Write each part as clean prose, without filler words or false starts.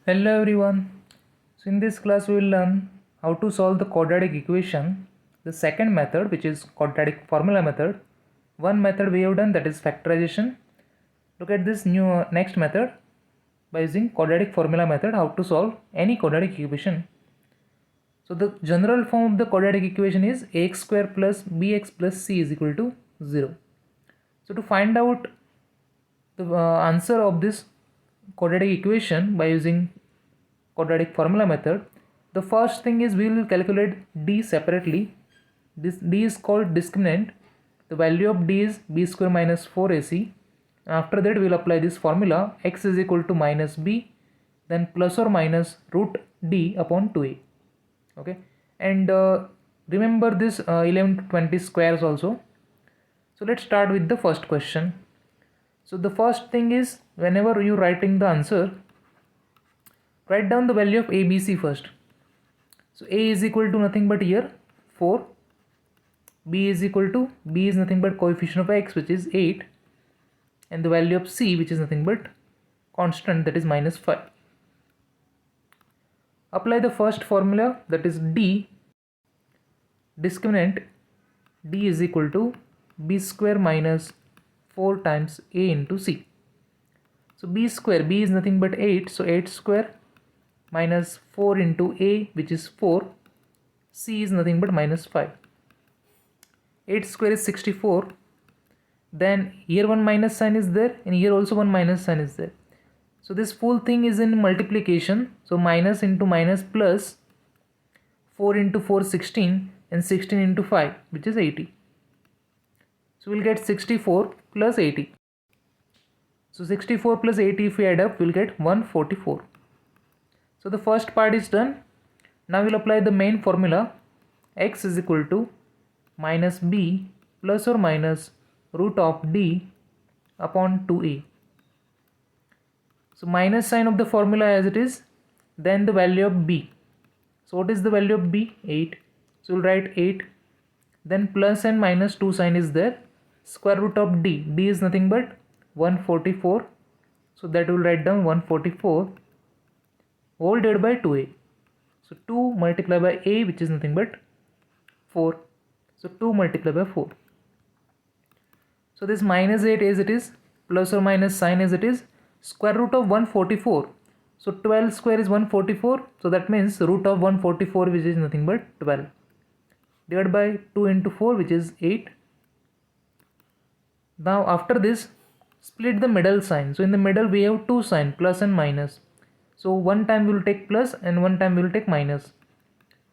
Hello everyone. So in this class we will learn how to solve the quadratic equation, the second method, which is quadratic formula method. One method we have done, that is factorization. Look at this new next method by using quadratic formula method, how to solve any quadratic equation. So the general form of the quadratic equation is ax square plus bx plus c is equal to 0. So to find out the answer of this quadratic equation by using quadratic formula method, the first thing is we will calculate d separately. This d is called discriminant. The value of d is b square minus 4ac. After that we will apply this formula, x is equal to minus b, then plus or minus root d upon 2a. Okay, and remember this 11 to 20 squares also. So let's start with the first question. So the first thing is, whenever you writing the answer, write down the value of a, b, c first. So a is equal to nothing but here 4, b is equal to, b is nothing but coefficient of x, which is 8, and the value of c, which is nothing but constant, that is minus 5. Apply the first formula, that is d, discriminant d is equal to b square minus 4 times a into c. So b square, b is nothing but 8, so 8 square minus 4 into a, which is 4, c is nothing but minus 5. 8 square is 64, then here one minus sign is there and here also one minus sign is there. So this full thing is in multiplication, so minus into minus plus, 4 into 4 16, and 16 into 5, which is 80. So we'll get 64 plus 80. So 64 plus 80, if we add up, we'll get 144. So the first part is done. Now we'll apply the main formula, x is equal to minus b plus or minus root of d upon 2a. So minus sign of the formula as it is, then the value of b. So what is the value of b? 8. So we'll write 8, then plus and minus 2 sign is there, square root of d, d is nothing but 144, so that will write down 144 whole divided by 2a. So 2 multiplied by a, which is nothing but 4, so 2 multiplied by 4. So this minus 8 as it is, plus or minus sign as it is, square root of 144, so 12 square is 144, so that means root of 144, which is nothing but 12, divided by 2 into 4, which is 8. Now after this, split the middle sign. So in the middle we have two sign, plus and minus. So one time we will take plus and one time we will take minus.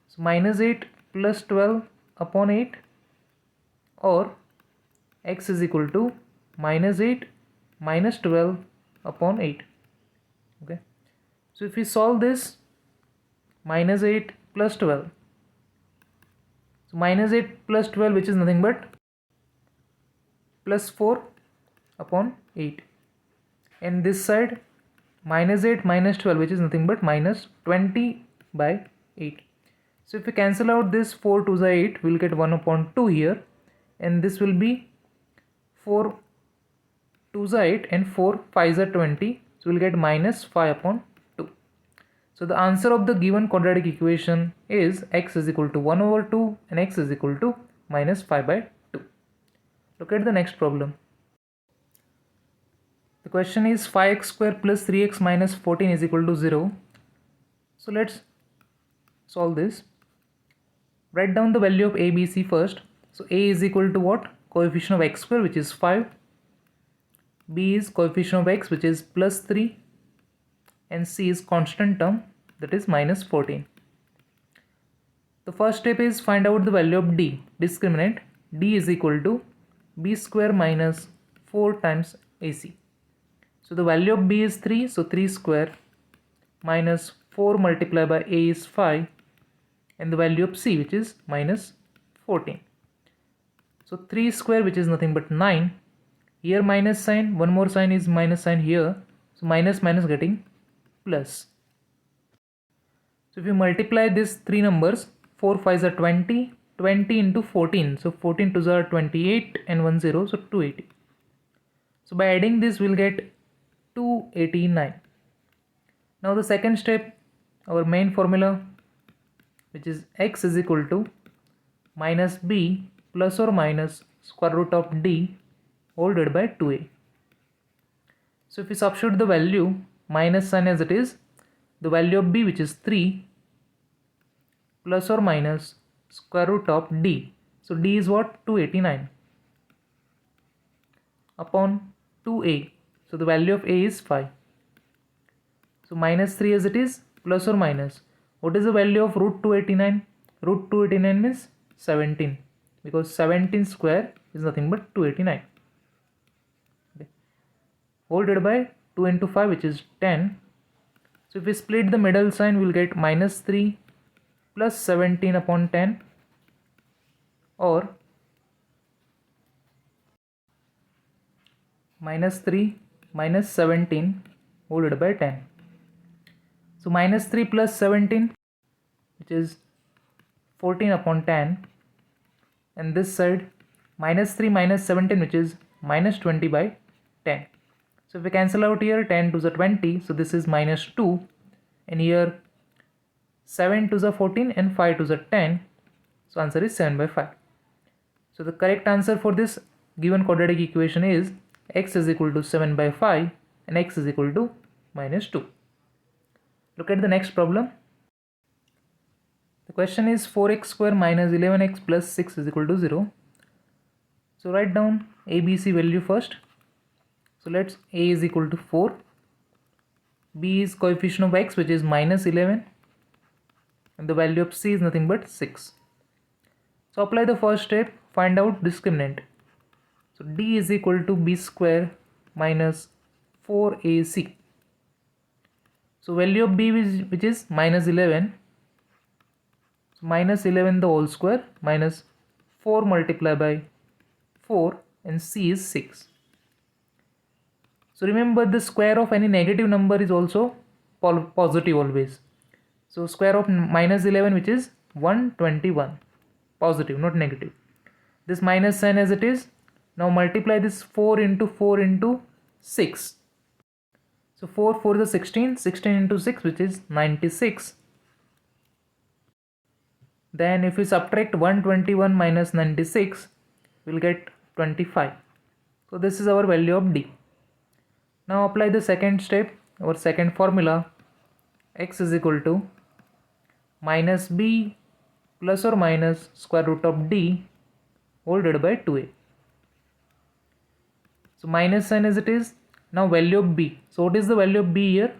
So minus 8 plus 12 upon 8, or x is equal to minus 8 minus 12 upon 8. Okay. So if we solve this, minus 8 plus 12. So minus 8 plus 12, which is nothing but plus 4 upon 8. And this side, minus 8 minus 12, which is nothing but minus 20 by 8. So if we cancel out this 4 2s are 8, we will get 1 upon 2 here, and this will be 4 2s are 8 and 4 5s are 20, so we will get minus 5 upon 2. So the answer of the given quadratic equation is x is equal to 1 over 2 and x is equal to minus 5 by 2. Look at the next problem. The question is 5x square plus 3x minus 14 is equal to 0. So let's solve this. Write down the value of a, b, c first. So a is equal to what? Coefficient of x square, which is 5. B is coefficient of x, which is plus 3. And c is constant term, that is minus 14. The first step is find out the value of d, discriminant. D is equal to b square minus 4 times ac. So the value of b is 3, so 3 square minus 4 multiplied by a is 5, and the value of c, which is minus 14. So 3 square, which is nothing but 9. Here minus sign, one more sign is minus sign here, so minus minus getting plus. So if you multiply these three numbers, 4 5s are 20, 20 into 14, so 14 2s are 28 and 1 0, so 280. So by adding this we'll get 289. Now the second step, our main formula, which is x is equal to minus b plus or minus square root of d whole divided by 2a. So if we substitute the value minus sign as it is, the value of b, which is 3, plus or minus square root of d. So d is what? 289 upon 2a. So the value of a is 5. So minus 3 as it is, plus or minus. What is the value of root 289? Root 289 means 17, because 17 square is nothing but 289. Okay. Whole divided by 2 into 5, which is 10. So if we split the middle sign, we will get minus 3 plus 17 upon 10, or minus 3 minus 17 whole divided by 10. So minus 3 plus 17, which is 14 upon 10, and this side minus 3 minus 17, which is minus 20 by 10. So if we cancel out here, 10 to the 20, so this is minus 2, and here 7 to the 14 and 5 to the 10, so answer is 7 by 5. So the correct answer for this given quadratic equation is x is equal to 7 by 5 and x is equal to minus 2. Look at the next problem. The question is 4x square minus 11x plus 6 is equal to 0. So write down ABC value first. So let's a is equal to 4, b is coefficient of x, which is minus 11, and the value of c is nothing but 6. So apply the first step, find out discriminant. So d is equal to b square minus 4ac. So value of b which is minus 11. So minus 11 the whole square minus 4 multiplied by 4, and c is 6. So remember, the square of any negative number is also positive always. So square of minus 11, which is 121, positive, not negative. This minus sign as it is. Now multiply this 4 into 6. So 4 is 16, 16 into 6, which is 96. Then if we subtract 121 minus 96, we will get 25. So this is our value of d. Now apply the second step, our second formula, x is equal to minus b plus or minus square root of d whole divided by 2a. So minus sign as it is. Now value of b. So what is the value of b here?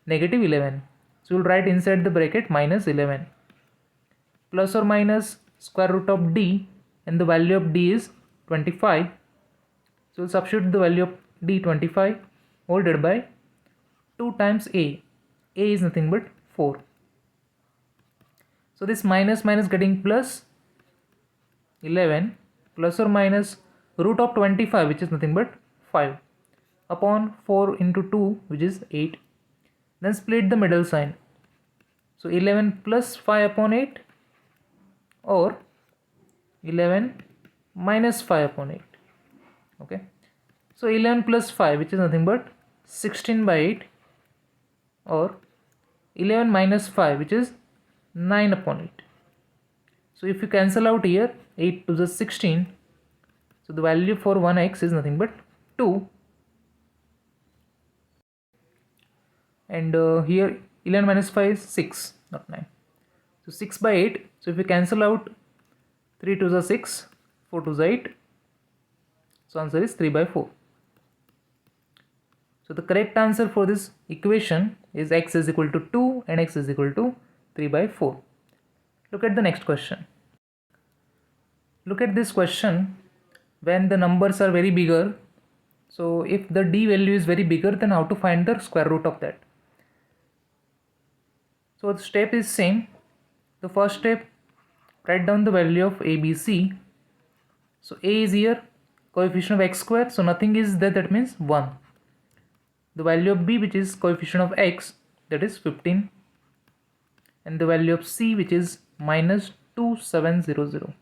Negative 11. So we will write inside the bracket minus 11 plus or minus square root of d, and the value of d is 25. So we'll substitute the value of d 25 whole divided by 2 times a. A is nothing but 4. So this minus getting plus 11 plus or minus root of 25, which is nothing but 5, upon 4 into 2, which is 8. Then split the middle sign. So 11 plus 5 upon 8, or 11 minus 5 upon 8. Okay. So 11 plus 5, which is nothing but 16 by 8, or 11 minus 5, which is 9 upon 8. So if you cancel out here, 8 to the 16, so the value for 1x is nothing but 2, and here 11 minus 5 is 6, not 9. So 6 by 8. So if you cancel out, 3 to the 6, 4 to the 8, so answer is 3 by 4. So the correct answer for this equation is x is equal to 2 and x is equal to 3 by 4. Look at the next question. Look at this question. When the numbers are very bigger, so if the d value is very bigger, then how to find the square root of that? So the step is same. The first step, write down the value of ABC. So a is here coefficient of x square, so nothing is there, that means 1. The value of b, which is coefficient of x, that is 15, and the value of c, which is minus 2700.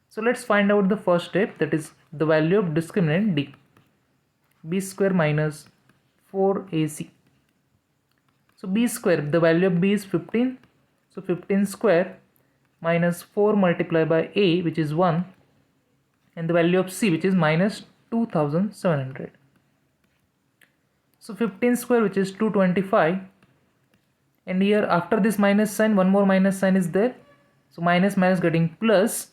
So let's find out the first step, that is the value of discriminant d. B square minus 4ac. So b square, the value of b is 15. So 15 square minus 4 multiplied by a, which is 1, and the value of c, which is minus 2700. So 15 square, which is 225, and here after this minus sign, one more minus sign is there. So minus minus getting plus.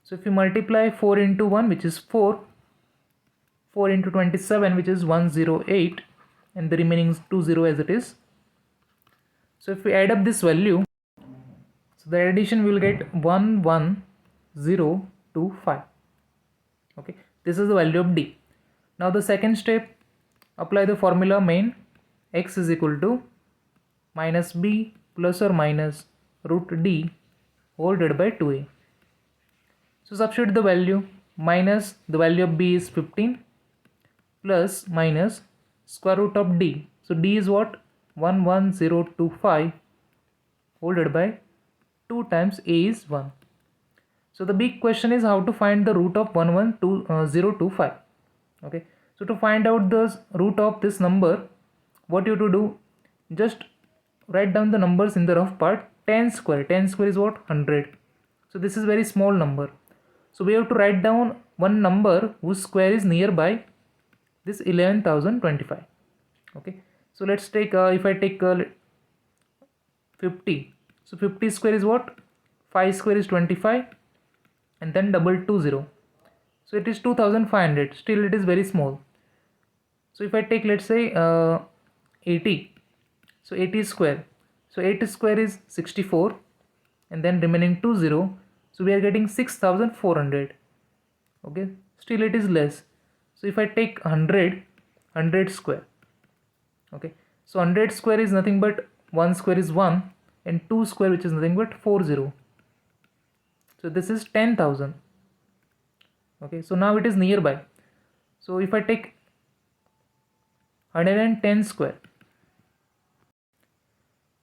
So if you multiply 4 into 1, which is 4, 4 into 27, which is 108, and the remaining is 20 as it is. So if we add up this value, so the addition will get 11025. Okay, this is the value of d. Now the second step, apply the formula main. X is equal to minus b plus or minus root d whole divided by 2a. So substitute the value. Minus the value of b is 15 plus minus square root of d. So d is what? 11025 whole divided by 2 times a is 1. So the big question is how to find the root of 11025. Okay, so to find out the root of this number, what you have to do, just write down the numbers in the rough part. 10 square, 10 square is what? 100. So this is very small number. So we have to write down one number whose square is nearby this 11,025. Okay, so let's take, if I take 50. So 50 square is what? 5 square is 25, and then double 20. So it is 2500. Still it is very small. So if I take, let's say 80. So 80 square. So 80 square is 64, and then remaining 20. So we are getting 6400. Okay, still it is less. So if I take 100 square. Okay, so 100 square is nothing but 1 square is 1, and 2 square, which is nothing but 40. So this is 10,000. Okay, so now it is nearby. So if I take 110 square,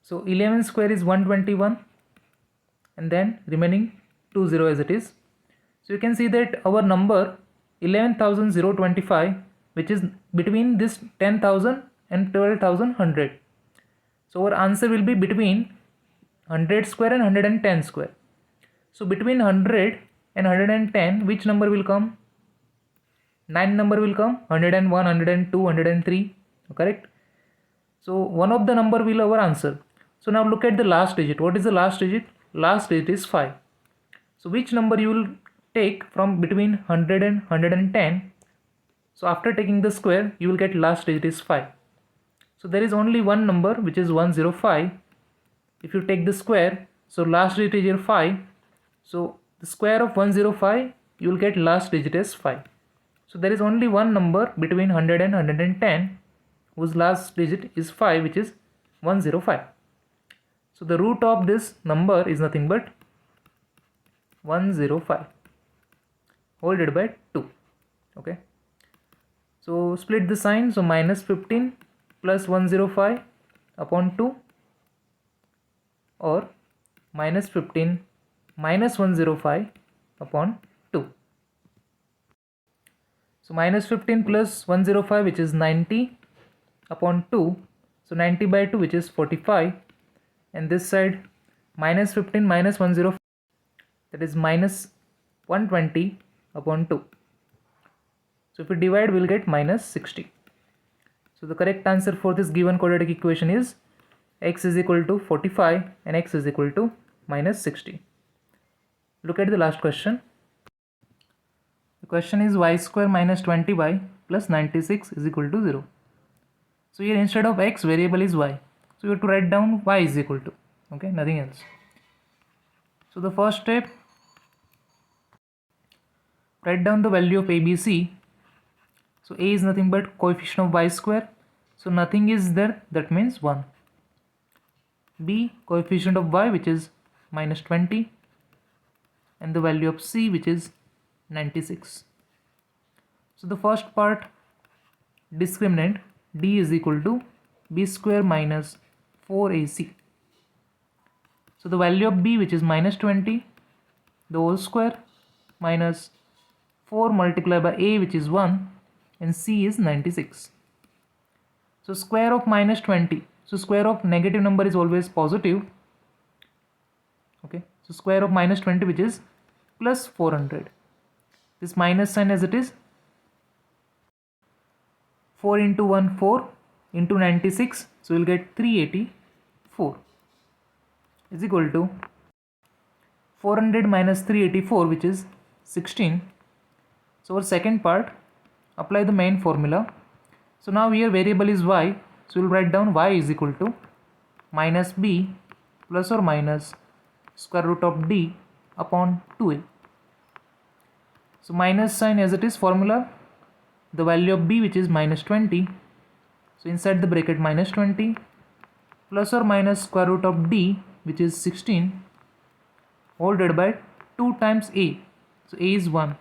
so 11 square is 121, and then remaining 20 as it is. So you can see that our number 11,025, which is between this 10,000 and 12,100. So our answer will be between 100 square and 110 square. So between 100 and 110, which number will come? 9 number will come. 101, 102, 103. Correct? So one of the number will our answer. So now look at the last digit. What is the last digit? Last digit is 5. So which number you will take from between 100 and 110? So after taking the square, you will get last digit is 5. So there is only one number, which is 105. If you take the square, so last digit is here 5. So the square of 105, you will get last digit as 5. So there is only one number between 100 and 110 whose last digit is 5, which is 105. So the root of this number is nothing but 105 whole divided by 2. Okay, so split the sign. So minus 15 plus 105 upon 2, or minus 15 minus 105 upon 2. So minus 15 plus 105, which is 90 upon 2. So 90 by 2, which is 45, and this side minus 15 minus 105, that is minus 120 upon 2. So if we divide, we'll get minus 60. So the correct answer for this given quadratic equation is x is equal to 45 and x is equal to minus 60. Look at the last question. The question is y square minus 20y plus 96 is equal to 0. So here instead of x, variable is y. So you have to write down y is equal to, okay, nothing else. So the first step, write down the value of ABC. So a is nothing but coefficient of y square. So nothing is there, that means 1. B, coefficient of y, which is minus 20, and the value of c, which is 96. So the first part, discriminant d is equal to b square minus 4ac. So the value of b, which is minus 20, the whole square, minus 4 multiplied by a, which is 1, and c is 96. So square of minus 20. So square of negative number is always positive. Okay, so square of minus 20, which is plus 400. This minus sign as it is, 4 into 1 4 into 96, so we'll get 384 is equal to 400 minus 384, which is 16. So our second part, apply the main formula. So now here variable is y, so we'll write down y is equal to minus b plus or minus square root of d upon 2a. So minus sign as it is, formula, the value of b, which is minus 20, so inside the bracket minus 20 plus or minus square root of d, which is 16, whole divided by 2 times a, so a is 1.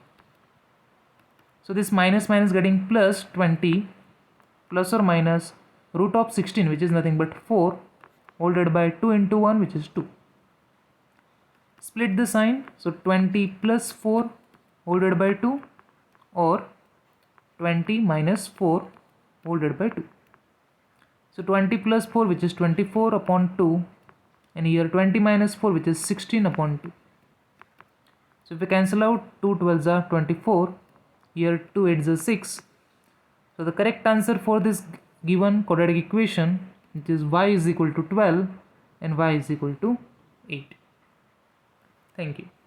So this minus minus getting plus 20 plus or minus root of 16, which is nothing but 4, whole divided by 2 into 1, which is 2. Split the sign, so 20 plus 4 whole divided by 2, or 20 minus 4 whole divided by 2. So 20 plus 4, which is 24 upon 2, and here 20 minus 4, which is 16 upon 2. So if we cancel out, 2 12s are 24, here 2 8s are 6. So the correct answer for this given quadratic equation, which is y is equal to 12 and y is equal to 8. Thank you.